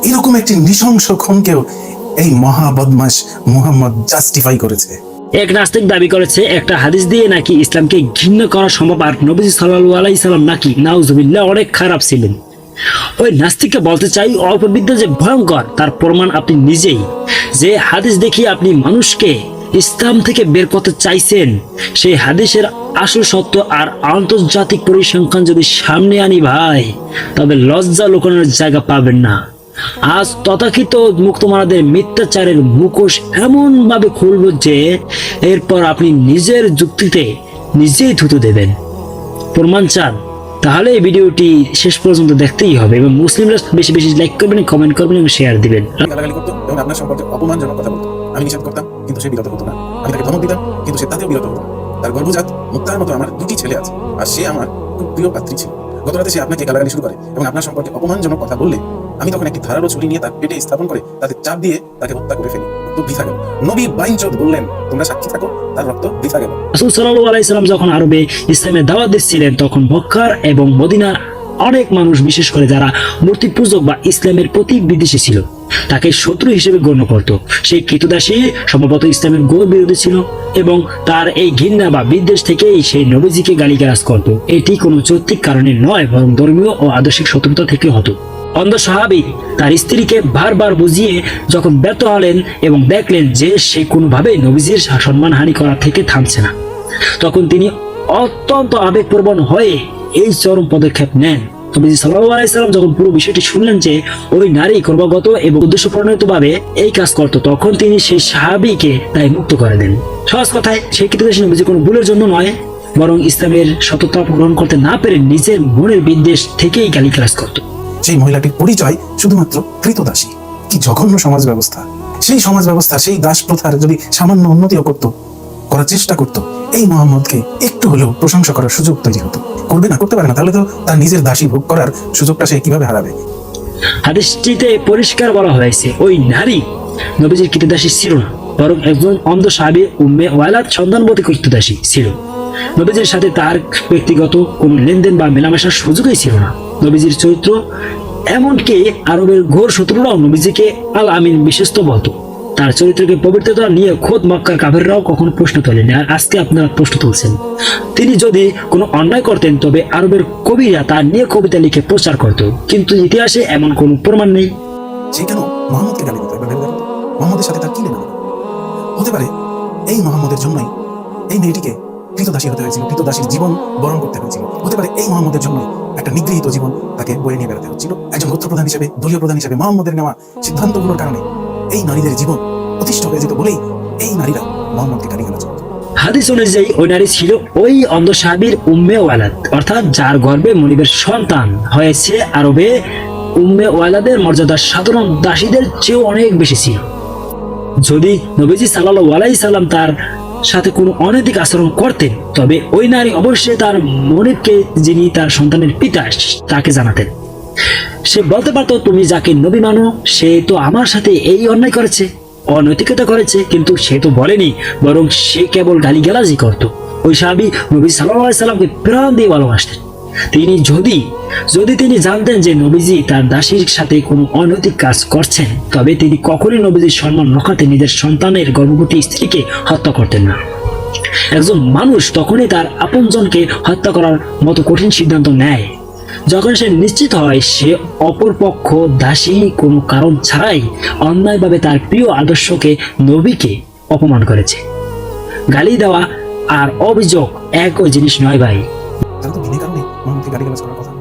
এরকম একটি নৃশংস খুনকেও এই মহা বদমাশ মুহাম্মদ জাস্টিফাই করেছে। এক নাস্তিক দাবি করেছে একটা হাদিস দিয়ে নাকি ইসলামকে ঘৃণা করা সম্ভব, আর নবীজি সাল্লাল্লাহু আলাইহি সাল্লাম নাকি নাউজুবিল্লাহ অনেক খারাপ ছিলেন। ওই নাস্তিককে বলতে চাই, অল্পবিদ্যা যে ভয়ঙ্কর তার প্রমাণ আপনি নিজেই। যে হাদিস দেখিয়ে আপনি মানুষকে ইসলাম থেকে বের করতে চাইছেন, সেই হাদিসের আসল সত্য আর আন্তর্জাতিক পরিসংখ্যান যদি সামনে আনি ভাই, তবে লজ্জা লুকানোর জায়গা পাবেন না। আজ তথাকথিত মুক্তমারাদের মিথ্যাচারের মুখোশ এমন ভাবে খুলব যে এরপর আপনি নিজের যুক্তিতে নিজেই থুতু দেবেন। প্রমাণ চান? তাহলে এই ভিডিওটি শেষ পর্যন্ত দেখতেই হবে এবং মুসলিমরা বেশি বেশি লাইক করবেন, কমেন্ট করবেন এবং শেয়ার দিবেন। গালাগালি করতো এবং আপনার সম্পর্কে অপমানজনক কথা বলতো। আমি নিষেধ করতাম কিন্তু সে বিরত হতো না। আমি তাকে ধমক দিতাম কিন্তু সে তাতেও বিরত হতো না। তার গর্ভজাত মুক্তার মতো আমার 2টি ছেলে আছে, আর সে আমার খুব প্রিয় পাত্রী ছিল। গত রাতে সে আপনাকে গালাগালি শুরু করে এবং আপনার সম্পর্কে অপমানজনক কথা বললে আমি তখন একটি ধারালো ছুরি নিয়ে তার পেটে স্থাপন করে তাতে চাপ দিয়ে তাকে হত্যা করে ফেলি। তো বৃথা গেল। নবী বাইনচোদ বললেন, তোমরা সাক্ষী থাকো, তার রক্ত বৃথা গেল। রাসূল সাল্লাল্লাহু আলাইহি সাল্লাম যখন আরবে ইসলামের দাওয়াত দিচ্ছিলেন, তখন মক্কার এবং মদিনার অনেক মানুষ, বিশেষ করে যারা মূর্তি পূজক বা ইসলামের প্রতি বিদ্বেষী ছিল, তাকে শত্রু হিসেবে গণ্য করত। সেই কৃতদাসী সম্ভবত ইসলামের ঘোর বিরোধী ছিল এবং তার এই ঘৃণা বা বিদ্বেষ থেকেই সেই নবীজিকে গালিগালাজ করত। এটি কোনো চৈত্রিক কারণে নয়, বরং ধর্মীয় ও আদর্শিক শত্রুতা থেকে হতো। অন্ধ সাহাবী তার স্ত্রীকে বারবার বুঝিয়ে যখন ব্যর্থ হলেন এবং দেখলেন যে সে কোনোভাবেই নবীজির সম্মানহানি করা থেকে থামছে না, তখন তিনি অত্যন্ত আবেগপ্রবণ হয়ে এই চরম পদক্ষেপ নেন। নবীজি সাল্লাল্লাহু আলাইহি সাল্লাম যখন পুরো বিষয়টি শুনলেন যে ওই নারী ক্রমাগত এবং উদ্দেশ্যপ্রণোদিতভাবে এই কাজ করত, তখন তিনি সেই সাহাবীকে তাই মুক্ত করে দেন। সহজ কথায়, সেই কৃতদাসী নবীজি কোনো ভুলের জন্য নয়, বরং ইসলামের সততা গ্রহণ করতে না পেরে নিজের মনের বিদ্বেষ থেকেই গালিগালাজ করত। সেই মহিলাটির পরিচয় শুধুমাত্র কৃতদাসী। কি জঘন্য সমাজ ব্যবস্থা! সেই সমাজ ব্যবস্থা, সেই দাস প্রথার যদি সামান্য উন্নতিও করার চেষ্টা করতো, এই মুহাম্মদকে একটু হলেও প্রশংসা করার সুযোগ তৈরি হতো। করবে না, করতে পারে না, তাহলে তো তার নিজের দাসী ভোগ করার সুযোগটা সে কিভাবে হারাবে? হাদিসটিতে পরিষ্কার বলা হয়েছে, ওই নারী নবীজির কৃতদাসী ছিল না, বরং একজন অন্ধ সাহাবী উম্মে ওয়ালাদ সন্তানবতী কৃতদাসী ছিল। নবীজির সাথে তার ব্যক্তিগত কোনো লেনদেন বা মেলামেশার সুযোগই ছিল না। নবীজির চরিত্র এমনকি আরবের ঘোর শত্রুরাও নবীজিকে আল আমিন বিশ্বস্ত বলতো। তার চরিত্রকে পবিত্রতা নিয়ে খোদ মক্কার কাফেররাও কখনো প্রশ্ন তোলেনি, আর আজকে আপনারা প্রশ্ন তুলছেন। তিনি যদি কোনো অন্যায় করতেন, তবে আরবের কবিরা তার নিয়ে কবিতা লিখে প্রচার করত, কিন্তু ইতিহাসে এমন কোনো প্রমাণ নেই। সে কেন মুহাম্মদকে গালি দিত? মুহাম্মদের সাথে তার কি লেনা? হতে পারে এই মুহাম্মদের জন্যই এই মেয়েটিকে কৃতদাসী হতে হয়েছিল, কৃতদাসীর জীবন বরণ করতে হয়েছিল। হতে পারে এই মুহাম্মদের জন্যই একটা নিগৃহীত জীবন তাকে বয়ে নিয়ে বেড়াতে হচ্ছিল। একজন গোত্র প্রধান হিসেবে, দলীয় প্রধান হিসেবে মুহাম্মদের নেওয়া সিদ্ধান্তগুলোর কারণে এই নারীদের জীবন অতিষ্ঠ হয়ে যেত বলেই এই নারীরা মুহাম্মদকে গালিগালাজ করত। হাদিস অনুযায়ী ওই নারী ছিল ওই অন্ধ সাহাবীর উম্মে ওয়ালাদ, অর্থাৎ যার গর্ভে মনিবের সন্তান হয়েছে। আরবে উম্মে ওয়ালাদের মর্যাদা সাধারণ দাসীদের চেয়েও অনেক বেশি ছিল। যদি নবীজি সাল্লাল্লাহু আলাইহি সাল্লাম তার সাথে কোনো অনৈতিক আচরণ করতেন, তবে ওই নারী অবশ্যই তার মনিবকে, যিনি তার সন্তানের পিতা, তাকে জানাতেন। সে বলতে পারতো, তুমি যাকে নবী মানো সে তো আমার সাথে এই অন্যায় করেছে, অনৈতিকতা করেছে, কিন্তু সে তো বলেনি, বরং সে কেবল গালিগালাজই করত। ওই সাহাবী নবী সাল্লাল্লাহু আলাইহি সাল্লামকে প্রাণ দিয়ে ভালোবাসতেন। তিনি যদি তিনি জানতেন যে নবীজি তার দাসীর সাথে কোনো অনৈতিক কাজ করছেন, তবে তিনি কখনোই নবীজির সম্মান রক্ষাতে নিজের সন্তানের গর্ভবতী স্ত্রীকে হত্যা করতেন না। একজন মানুষ তখনই তার আপনজনকে হত্যা করার মতো কঠিন সিদ্ধান্ত নেয় যখন সে নিশ্চিত হয় সে অপরপক্ষ দাসী কোনো কারণ ছাড়াই অন্যায়ভাবে তার প্রিয় আদর্শকে, নবীকে অপমান করেছে। গালি দেওয়া আর অভিযোগ একই জিনিস নয় ভাই। তাহলে তো বিনা কারণে মুহাম্মদকে গালিগালাজ করার কথা।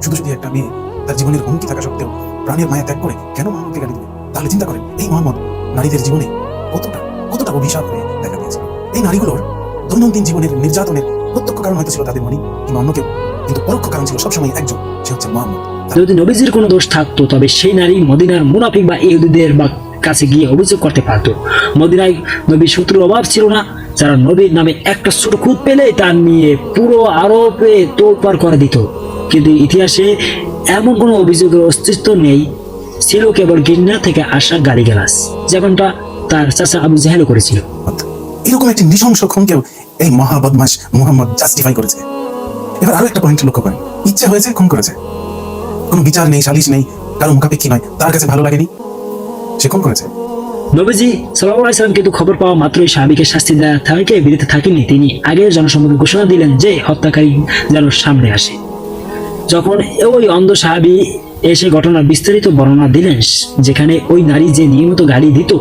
শুধু একটা মেয়ে তার জীবনের হুমকি থাকা সত্ত্বেও প্রাণের মায়া ত্যাগ করে কেন মুহাম্মদকে গালি দেবে? তাহলে চিন্তা করেন, এই মুহাম্মদ নারীদের জীবনে কতটা অভিশাপ হয়ে দেখা দিয়েছিল। এই নারীগুলোর দৈনন্দিন জীবনের নির্যাতনের প্রত্যক্ষ কারণ হয়তো ছিল তাদের মনি কিংবা অন্য কেউ, কিন্তু পরোক্ষ কারণ ছিল সবসময় একজন, সে হচ্ছে মুহাম্মদ। যদি নবীজির কোনো দোষ থাকতো, তবে সেই নারী মদিনার মুনাফিক বা ইহুদিদের বা কাছে গিয়ে অভিযোগ করতে পারত। মদিনায় নবীর শত্রুর অভাব ছিল না, যারা নবীর নামে একটা ছোট খুঁত পেলে তার নিয়ে পুরো আরবে তোলপাড় করে দিত। কিন্তু ইতিহাসে এমন কোনো অভিযোগের অস্তিত্ব নেই, ছিল কেবল ঘৃণা থেকে আসা গালিগালাজ, যেমনটা তার চাচা আবু জাহেলও করেছিল। এরকম একটি নৃশংস খুনকেও এই মহা বদমাশ মুহাম্মদ জাস্টিফাই করেছে। এবার আরো একটা পয়েন্ট লক্ষ্য করেন, ইচ্ছা হয়েছে খুন করেছে, কোনো বিচার নেই, সালিশ নেই, কারো মুখাপেক্ষী নয়, তার কাছে ভালো লাগেনি, সে খুন করেছে। নবীজি সাল্লাল্লাহু আলাইহি সাল্লাম কিন্তু খবর পাওয়া মাত্রই সাহাবীকে শাস্তি দেওয়া থেকে বিরত থাকেননি। তিনি আগের জনসম্মুখে ঘোষণা দিলেন যে হত্যাকারী যেন সামনে আসে। যখন ওই অন্ধ সাহাবী এসে ঘটনার বিস্তারিত বর্ণনা দিলেন, যেখানে ওই নারী যে নিয়মিত গালি দিত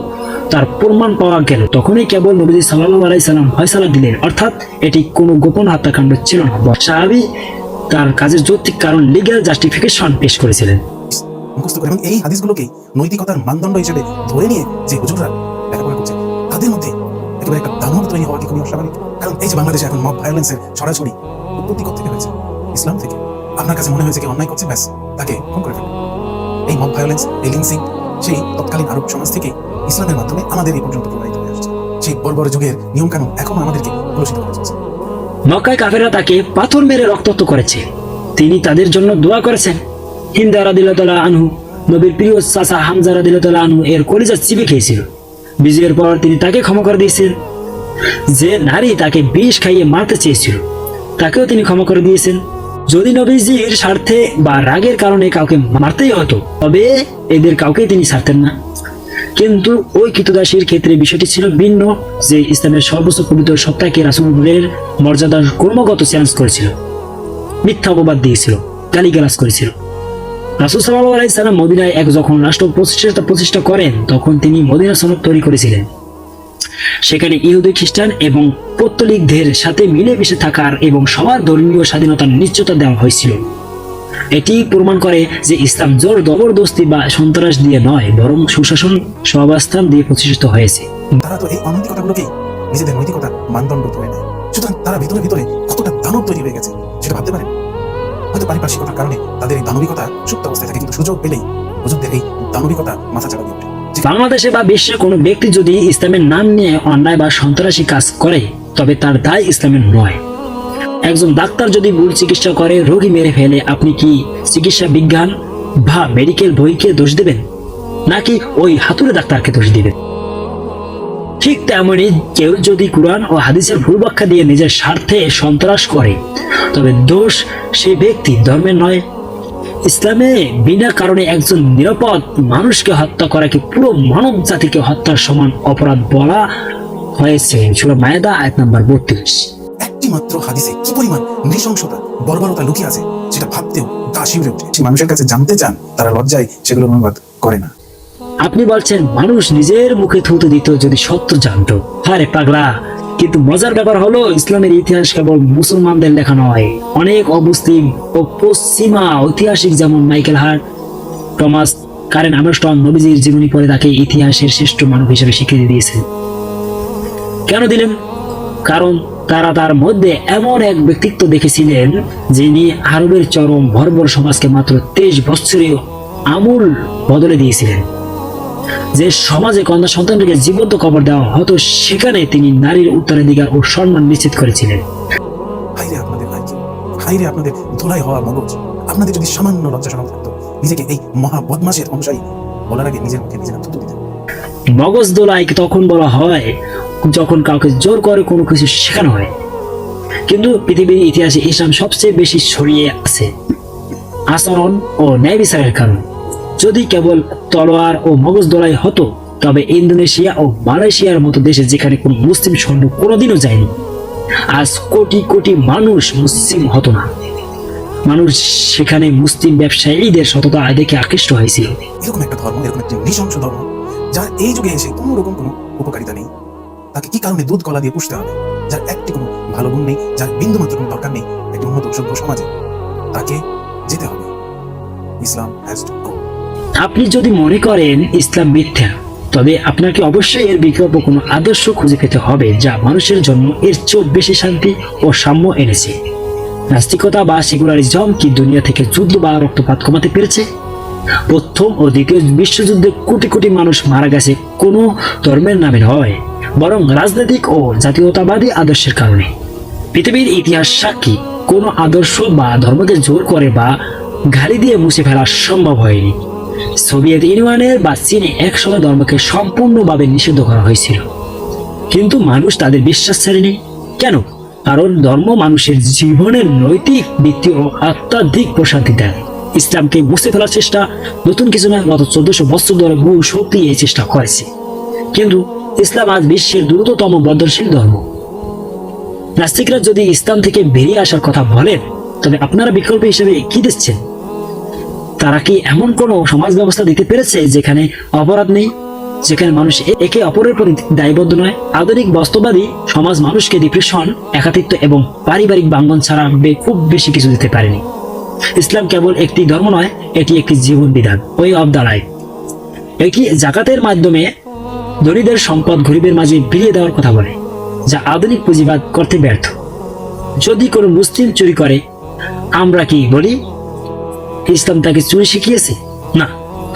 তার প্রমাণ পাওয়া গেল, তখনই কেবল নবীজি সাল্লাল্লাহু আলাইহি সাল্লাম ফয়সালা দিলেন, অর্থাৎ এটি কোনো গোপন হত্যাকাণ্ড ছিল না, সাহাবী তার কাজের যৌক্তিক কারণ লিগ্যাল জাস্টিফিকেশন পেশ করেছিলেন। মুখস্থ করে এবং এই হাদিসগুলোকে নৈতিকতার মানদণ্ড হিসেবে ধরে নিয়ে যে হুজুররা লেখাপড়া করছে, তাদের মধ্যে একেবারে একটা দানব তৈরি হওয়া কি খুবই অস্বাভাবিক? কারণ এই যে বাংলাদেশে এখন মব ভায়োলেন্সের সরাসরি উৎপত্তি থেকে হয়েছে ইসলাম থেকে। আপনার কাছে মনে হয়েছে কি অন্যায় করছে, ব্যাস তাকে খুন করে ফেলবে। এই মব ভায়োলেন্স, এই লিংসিং সেই তৎকালীন আরব সমাজ থেকে ইসলামের মাধ্যমে আমাদের এই পর্যন্ত প্রবাহিত হয়ে আসছে। সেই বর্বর যুগের নিয়ম কানুন এখনো আমাদেরকে কলুষিত করে চলছে। মক্কায় কাফেররা তাকে পাথর মেরে রক্তাক্ত করেছে, তিনি তাদের জন্য দোয়া করেছেন। হিন্দা রাদিয়াল্লাহু তাআলা আনহু নবীর প্রিয় চাচা হামজা রাদিয়াল্লাহু তাআলা আনহু এর কলিজা চিবিয়ে খেয়েছিল। বিজয়ের পর তিনি তাকে ক্ষমা করে দিয়েছেন। যে নারী তাকে বিষ খাইয়ে মারতে চেয়েছিল তাকেও তিনি ক্ষমা করে দিয়েছেন। যদি নবীজির স্বার্থে বা রাগের কারণে কাউকে মারতেই হতো, তবে এদের কাউকে তিনি ছাড়তেন না। কিন্তু ওই কৃতদাসীর ক্ষেত্রে বিষয়টি ছিল ভিন্ন, যে ইসলামের সর্বোচ্চ পবিত্র সত্তাকে রাসূলের মর্যাদার ক্রমাগত চ্যালেঞ্জ করেছিল, মিথ্যা অপবাদ দিয়েছিল, গালিগালাজ করেছিল। রাসূল সাল্লাল্লাহু আলাইহি সাল্লাম মদিনায় যখন রাষ্ট্র প্রতিষ্ঠা করেন, তখন তিনি মদিনা সনদ তৈরি করেছিলেন। সেখানে ইহুদি, খ্রিস্টান এবং পৌত্তলিকদের সাথে মিলেমিশে থাকার এবং সবার ধর্মীয় স্বাধীনতার নিশ্চয়তা দেওয়া হয়েছিল। এটি প্রমাণ করে যে ইসলাম জোর জবরদস্তি বা সন্ত্রাস দিয়ে নয়, বরং সুশাসন সহাবস্থান দিয়ে প্রতিষ্ঠিত হয়েছে। তারা তো এই অনৈতিকতাগুলোকেই নিজেদের নৈতিকতার মানদণ্ড ধরে নেয়। সুতরাং তারা ভিতরে ভিতরে কতটা দানব তৈরি হয়ে গেছে সেটা ভাবতে পারেন। হয়তো পারিপার্শ্বিকতার কারণে তাদের এই দানবিকতা সুপ্ত অবস্থায় থাকে, কিন্তু সুযোগ পেলেই হুজুরদের এই দানবিকতা মাথা চাপা দিয়ে ওঠে। বাংলাদেশে বা বিশ্বে কোনো ব্যক্তি যদি ইসলামের নাম নিয়ে অন্যায় বা সন্ত্রাসী কাজ করে, তবে তার দায় ইসলামের নয়। একজন ডাক্তার যদি ভুল চিকিৎসা করে, রোগী মেরে ফেলে, আপনি কি চিকিৎসা বিজ্ঞান বা মেডিকেল বইকে দোষ দেবেন, নাকি ওই হাতুড়ে ডাক্তারকে দোষ দিবেন? ঠিক তেমনি কেউ যদি কুরআন ও হাদিসের ভুল ব্যাখ্যা দিয়ে নিজের স্বার্থে সন্ত্রাস করে, তবে দোষ সেই ব্যক্তি, ধর্মের নয়। ইসলামে বিনা কারণে একজন নিরাপদ মানুষকে হত্যা করাকে পুরো মানব জাতিকে হত্যার সমান অপরাধ বলা হয়েছে। সূরা মায়েদা আয়াত নাম্বার 32। একটি মাত্র হাদিসে কি পরিমাণ নৃশংসতা, বর্বরতা লুকিয়ে আছে সেটা ভাবতেও গা শিউরে ওঠে। মানুষের কাছে জানতে চান, তারা লজ্জায় সেগুলো অনুবাদ করে না। আপনি বলছেন মানুষ নিজের মুখে থুতু দিত যদি সত্য জানতো। আরে পাগলা, কিন্তু মজার ব্যাপার হলো ইসলামের ইতিহাস কেবল মুসলমানদের লেখা নয়। অনেক অমুসলিম ও পশ্চিমা ঐতিহাসিক যেমন Michael Hart, Thomas Karen Armstrong নবীজির জীবনী পড়ে তাকে ইতিহাসের শ্রেষ্ঠ মানব হিসেবে স্বীকৃতি দিয়েছেন। কেন দিলেন? কারণ তারা তার মধ্যে এমন এক ব্যক্তিত্ব দেখেছিলেন যিনি আরবের চরম বর্বর সমাজকে মাত্র 23 বছরে আমূল বদলে দিয়েছিলেন। যে সমাজে কন্যা সন্তানকে জীবন্ত কবর দেওয়া হতো, সেখানে তিনি নারীর উত্তরাধিকার ও সম্মান নিশ্চিত করেছিলেন। হাইরে আপনাদের আইকিউ, হাইরে আপনাদের ধুলাই হওয়া মগজ। আপনাদের যদি সামান্য লজ্জা শরম থাকতো, নিজেকে এই মহা বদমাশের অনুসারী বলার আগে নিজের মুখে নিজেরা থুতু দিতেন। মগজ দোলাই তখন বলা হয় যখন কাউকে জোর করে কোনো কিছু শেখানো হয়। কিন্তু পৃথিবীর ইতিহাসে ইসলাম সবচেয়ে বেশি ছড়িয়ে আছে আচরণ ও ন্যায় বিচারের কারণে। যদি কেবল তলোয়ার ও মগজ দোলাই হতো, তবে ইন্দোনেশিয়া ও মালয়েশিয়ার মতো দেশে, যেখানে কোনো মুসলিম সৈন্য কোনোদিনও যায়নি, আজ কোটি কোটি মানুষ মুসলিম হতো না। মানুষ সেখানে মুসলিম ব্যবসায়ীদের সততা দেখে আকৃষ্ট হয়েছিল। এরকম একটা ধর্ম, এরকম একটি নৃশংস ধর্ম, যার এই যুগে এসে কোনো রকম কোনো উপকারিতা নেই, তাকে কি কারণে দুধ কলা দিয়ে পুষতে হবে? যার একটি কোনো ভালো গুণ নেই, যার বিন্দু মাত্র কোনো দরকার নেই একটি উন্নত সভ্য সমাজে, তাকে যেতে হবে। ইসলাম হ্যাজ টু গো। আপনি যদি মনে করেন ইসলাম মিথ্যা, তবে আপনাকে অবশ্যই এর বিকল্প কোনো আদর্শ খুঁজে পেতে হবে যা মানুষের জন্য এর চেয়েও বেশি শান্তি ও সাম্য এনেছে। নাস্তিকতা বা সেকুলারিজম কি দুনিয়া থেকে যুদ্ধ বা রক্তপাত কমাতে পেরেছে? প্রথম ও দ্বিতীয় বিশ্বযুদ্ধে কোটি কোটি মানুষ মারা গেছে কোনো ধর্মের নামে নয়, বরং রাজনৈতিক ও জাতীয়তাবাদী আদর্শের কারণে। পৃথিবীর ইতিহাস সাক্ষী, কোনো আদর্শ বা ধর্মকে জোর করে বা গালি দিয়ে মুছে ফেলা সম্ভব হয়নি। সোভিয়েত ইউনিয়নের বা চীনে একসময় ধর্মকে সম্পূর্ণভাবে নিষিদ্ধ করা হয়েছিল, কিন্তু মানুষ তাদের বিশ্বাস ছাড়েনি। কেন? কারণ ধর্ম মানুষের জীবনের নৈতিক, ভিত্তি ও আধ্যাত্মিক প্রশান্তি দেয়। ইসলামকে মুছে ফেলার চেষ্টা নতুন কিছু নয়, গত 1400 বছর ধরে বহু শক্তি এই চেষ্টা করেছে। কিন্তু ইসলাম আজ বিশ্বের দ্রুততম বর্ধনশীল ধর্ম। নাস্তিকরা যদি ইসলাম থেকে বেরিয়ে আসার কথা বলেন, তবে আপনারা বিকল্প হিসেবে কি দিচ্ছেন? তারা কি এমন কোনো সমাজ ব্যবস্থা দিতে পেরেছে যেখানে অপরাধ নেই, যেখানে মানুষ একে অপরের প্রতি দায়বদ্ধ নয়? আধুনিক বাস্তববাদী সমাজ মানুষকে ডিপ্রেশন, একাকিত্ব এবং পারিবারিক বাঙ্গন ছাড়া খুব বেশি কিছু দিতে পারেনি। ইসলাম কেবল একটি ধর্ম নয়, এটি একটি জীবন বিধান, ওয়ে অফ দ্য লাইফ। এটি জাকাতের মাধ্যমে ধনীদের সম্পদ গরিবের মাঝে বিলিয়ে দেওয়ার কথা বলে, যা আধুনিক পুঁজিবাদ করতে ব্যর্থ। যদি কোনো মুসলিম চুরি করে, আমরা কি বলি ইসলাম তাকে চুরি শিখিয়েছে? না,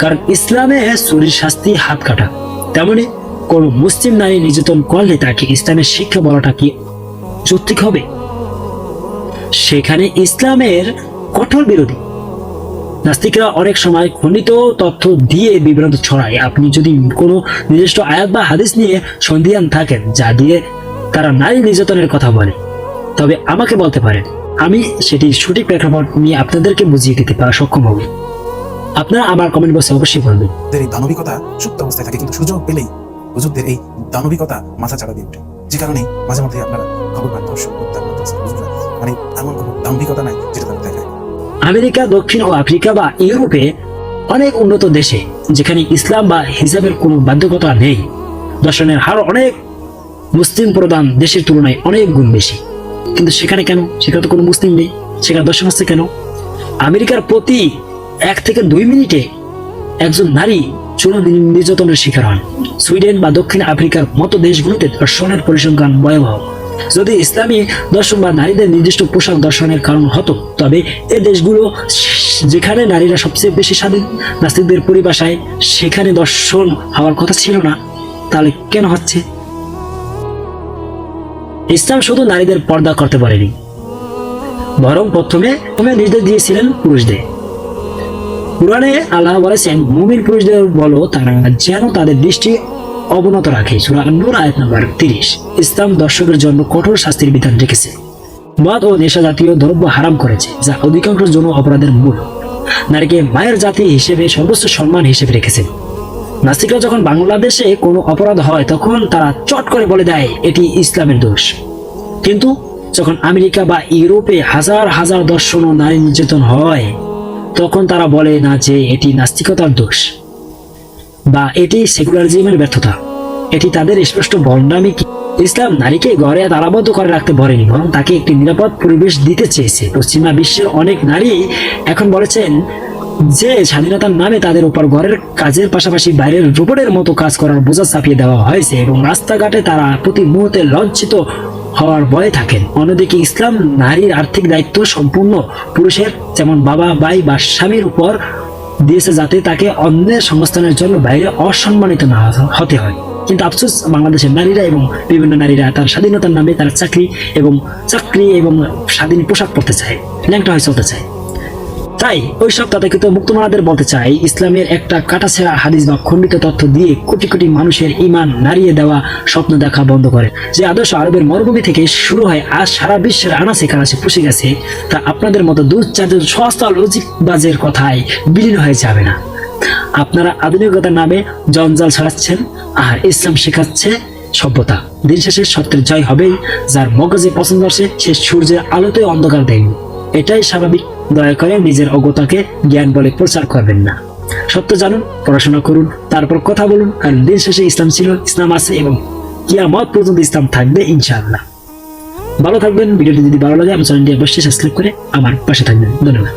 কারণ ইসলামে চুরির শাস্তি হাত কাটা। তেমনি কোনো মুসলিম নারী নির্যাতন করলে তাকে ইসলামের শিক্ষা বলাটা কি যৌক্তিক হবে? সেখানে ইসলামের কঠোর বিরোধী। নাস্তিকরা অনেক সময় খণ্ডিত তথ্য দিয়ে বিভ্রান্ত ছড়ায়। আপনি যদি কোনো নির্দিষ্ট আয়াত বা হাদিস নিয়ে সন্দিহান থাকেন যা দিয়ে তারা নারী নির্যাতনের কথা বলে, তবে আমাকে বলতে পারেন, আমি সেটি সঠিক প্রেক্ষাপট নিয়ে আপনাদেরকে বুঝিয়ে দিতে পারা সক্ষম হব। আপনারা আমার কমেন্ট বক্সে অবশ্যই বলবেন। এই দানবিকতা সুপ্ত অবস্থায় থাকে, কিন্তু সুযোগ পেলেই হুজুরদের এই দানবিকতা মাথা চাড়া দিয়ে ওঠে, যে কারণে মাঝে মধ্যে আপনারা খবর পান দর্শক হত্যা করতেছে হুজুররা। মানে এমন কোনো দাম্ভিকতা নাই যেটা তারা দেখায়। আমেরিকা, দক্ষিণ ও আফ্রিকা বা ইউরোপে অনেক উন্নত দেশে, যেখানে ইসলাম বা হিজাবের কোনো বাধ্যকতা নেই, দর্শনের হার অনেক মুসলিম প্রধান দেশের তুলনায় অনেক গুণ বেশি। কিন্তু সেখানে কেন? সেখানে তো কোনো মুসলিম নেই, সেখানে দর্শন হচ্ছে কেন? আমেরিকার প্রতি 1 থেকে 2 মিনিটে একজন নারী যৌন নির্যাতনের শিকার হন। সুইডেন বা দক্ষিণ আফ্রিকার মতো দেশগুলোতে দর্শনের পরিসংখ্যান ভয়াবহ। যদি ইসলামী দর্শন বা নারীদের নির্দিষ্ট পোশাক দর্শনের কারণ হতো, তবে এই দেশগুলো যেখানে নারীরা সবচেয়ে বেশি স্বাধীন, নাস্তিকদের পরিভাষায় সেখানে দর্শন হওয়ার কথা ছিল না, তাহলে কেন হচ্ছে? ইসলাম শুধু নারীদের পর্দা করতে পারেনি, বরং প্রথমে নির্দেশ দিয়েছিলেন পুরুষদের। কুরআনে আল্লাহ বলেছেন, মুমিন পুরুষদের বলো তারা যেন তাদের দৃষ্টি অবনত রাখে। সূরা আন-নূর আয়াত নম্বর 30। ইসলাম দর্শকের জন্য কঠোর শাস্তির বিধান রেখেছে। মদ ও নেশা জাতীয় দ্রব্য হারাম করেছে, যা অধিকাংশ যৌন অপরাধের মূল। নারীকে মায়ের জাতি হিসেবে সর্বোচ্চ সম্মান হিসেবে রেখেছেন। নাস্তিকরা যখন বাংলাদেশে কোনো অপরাধ হয়, তখন তারা চট করে বলে দেয় এটি ইসলামের দোষ। কিন্তু যখন আমেরিকা বা ইউরোপে হাজার হাজার দর্শন ও নারী নির্যাতন হয়, তখন তারা বলে না যে এটি নাস্তিকতার দোষ বা এটি সেকুলারিজমের ব্যর্থতা। এটি তাদের স্পষ্ট ভণ্ডামি। ইসলাম নারীকে ঘরে তালাবদ্ধ করে রাখতে বলেনি, বরং তাকে একটি নিরাপদ পরিবেশ দিতে চেয়েছে। পশ্চিমা বিশ্বের অনেক নারী এখন বলেছেন যে স্বাধীনতার নামে তাদের উপর ঘরের কাজের পাশাপাশি বাইরের রোবটের মতো কাজ করার বোঝা চাপিয়ে দেওয়া হয়েছে, এবং রাস্তাঘাটে তারা প্রতি মুহূর্তে লজ্জিত হওয়ার ভয়ে থাকেন। অন্যদিকে ইসলাম নারীর আর্থিক দায়িত্ব সম্পূর্ণ পুরুষের, যেমন বাবা, ভাই বা স্বামীর উপর দিয়েছে, যাতে তাকে অন্যের সংস্থানের জন্য বাইরে অসম্মানিত না হতে হয়। কিন্তু আফসোস, বাংলাদেশের নারীরা এবং বিভিন্ন নারীরা তার স্বাধীনতার নামে তার চাকরি এবং স্বাধীন পোশাক পরতে চায়, ল্যাংটা হয়ে চলতে চায়। তাই ওইসব তথাকথিত মুক্তমানাদের বলতে চাই, ইসলামের একটা কাটাছেঁড়া হাদিস বা খণ্ডিত তথ্য দিয়ে কোটি কোটি মানুষের ঈমান নাড়িয়ে দেওয়া স্বপ্ন দেখা বন্ধ করে। যে আদর্শ আরবের মরুভূমি থেকে শুরু হয়, আজ সারা বিশ্বের আনাচে কানাচে পুষে গেছে, তা আপনাদের মতো 2-4 সস্তা লজিকবাজের কথায় বিলীন হয়ে যাবে না। আপনারা আধুনিকতার নামে জঞ্জাল ছড়াচ্ছেন, আর ইসলাম শেখাচ্ছে সভ্যতা। দিন শেষে সত্যের জয় হবেই। যার মগজে পছন্দ আসে, সে সূর্যের আলোতে অন্ধকার দেখবে। এটাই স্বাভাবিক। দয়া করে নিজের অজ্ঞতাকে জ্ঞান বলে প্রচার করবেন না। সত্য জানুন, পড়াশোনা করুন, তারপর কথা বলুন। কারণ দিন শেষে ইসলাম ছিল, ইসলাম আছে এবং কিয়ামত পর্যন্ত ইসলাম থাকবে ইনশাআল্লাহ। ভালো থাকবেন। ভিডিওটি যদি ভালো লাগে আমার চ্যানেলটি অবশ্যই সাবস্ক্রাইব করে আমার পাশে থাকবেন। ধন্যবাদ।